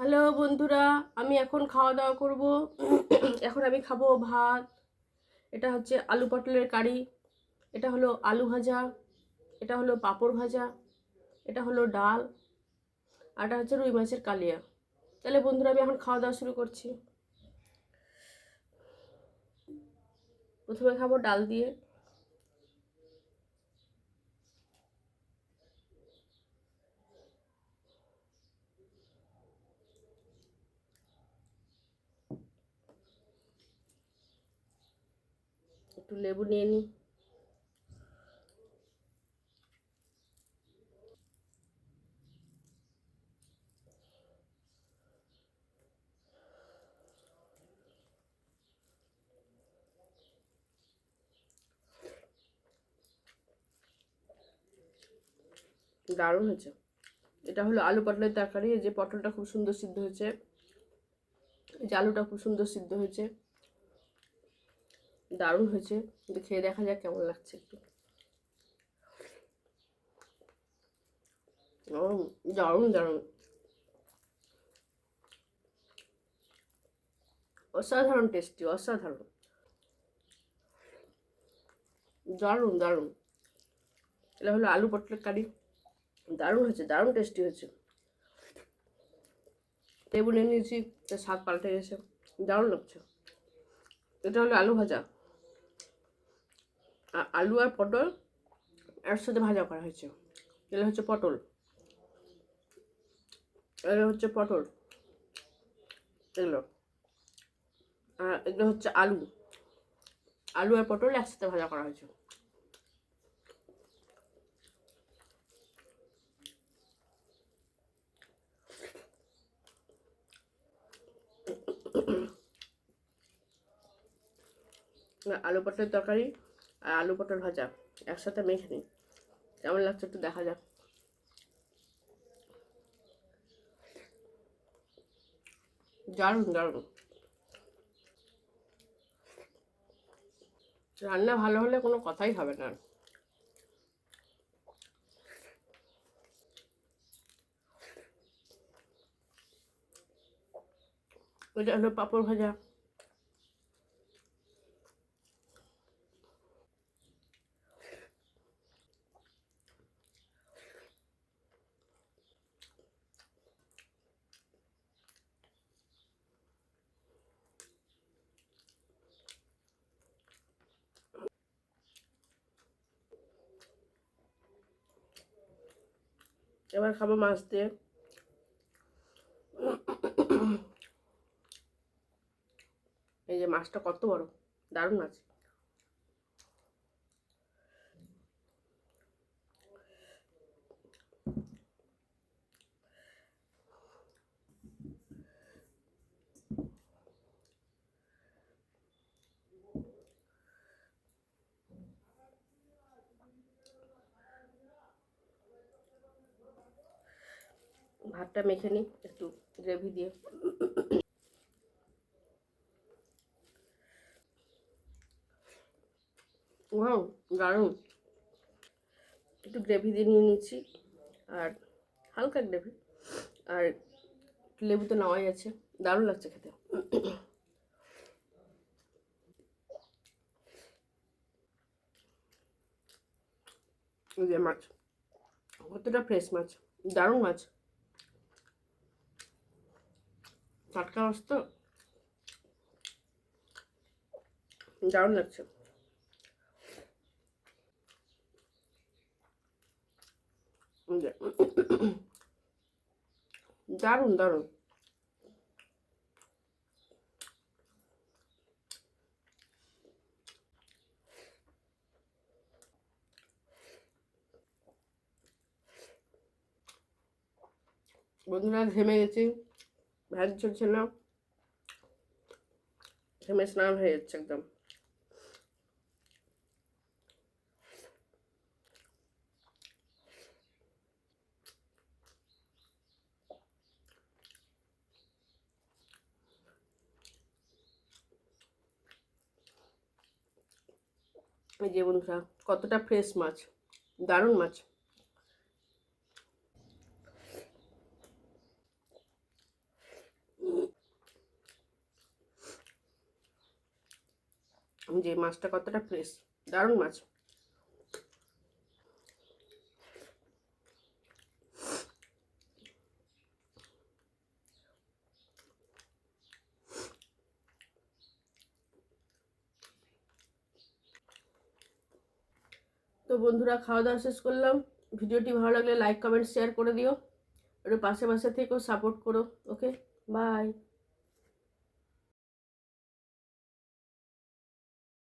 Hello বন্ধুরা, আমি এখন খাওয়া দাওয়া করব। এখন আমি খাবো ভাত। এটা হচ্ছে আলু পটলের কারি, এটা হলো আলু ভাজা, এটা হলো পাঁপড় ভাজা, এটা হলো ডাল, আর এটা হচ্ছে রুই মাছের কালিয়া। তাহলে বন্ধুরা, আমি এখন খাওয়া দাওয়া শুরু করছি। প্রথমে খাবো ডাল দিয়ে। একটু লেবু নিয়ে নিই। দারুণ হয়েছে। এটা হলো আলু পটলের তরকারি। এই যে পটলটা খুব সুন্দর সিদ্ধ হয়েছে, এই যে আলুটা খুব সুন্দর সিদ্ধ হয়েছে, দারুণ হয়েছে। কিন্তু খেয়ে দেখা যাক কেমন লাগছে একটু। ও, দারুণ দারুণ, অসাধারণ টেস্টি, অসাধারণ, দারুণ দারুণ। এটা হলো আলু পটলের কারি। দারুণ হয়েছে, দারুণ টেস্টি হয়েছে। লেবু নিয়ে নিয়েছি, তার স্বাদ পাল্টে গেছে, দারুণ লাগছে। এটা হলো আলু ভাজা। আলু আর পটল একসাথে ভাজা করা হয়েছে। এগুলো হচ্ছে পটল, এগুলো হচ্ছে পটল, এগুলো। আর এগুলো হচ্ছে আলু। আলু আর পটল একসাথে ভাজা করা হয়েছে। আলু পটলের তরকারি আর আলু পটল ভাজা একসাথে মেখে নিই, কেমন লাগছে একটু দেখা যাক। দারুণ দারুণ। রান্না ভালো হলে কোনো কথাই হবে না। এটা হলো পাঁপড় ভাজা। এবার খাবো মাছ দিয়ে। এই যে মাছটা কত বড়, দারুণ মাছ। ভাতটা মেখে নিই একটু গ্রেভি দিয়ে। ওয়াও, দারুণ। একটু গ্রেভি দিয়ে নিয়ে নিচ্ছি, আর হালকা গ্রেভি, আর লেবু তো নেওয়াই আছে, দারুণ লাগছে খেতে। এই যে মাছ, কতটা ফ্রেশ মাছ, দারুণ মাছ, টাটকা মাছ তো, দারুণ লাগছে। দারুণ দারুণ। বন্ধুরা, ঘেমে গেছি, ভ্যান চলছে না, ঘেমে স্নান হয়ে যাচ্ছে একদম। এই যে বন্ধুরা, কতটা ফ্রেশ মাছ, দারুণ মাছ। যে মাছটা কতটা ফ্রেশ, দারুণ মাছ। তো বন্ধুরা, খাওয়া দাওয়া শেষ করলাম। ভিডিওটি ভালো লাগলে লাইক কমেন্ট শেয়ার করে দিও, একটু পাশে থেকেও সাপোর্ট করো। ওকে, বাই।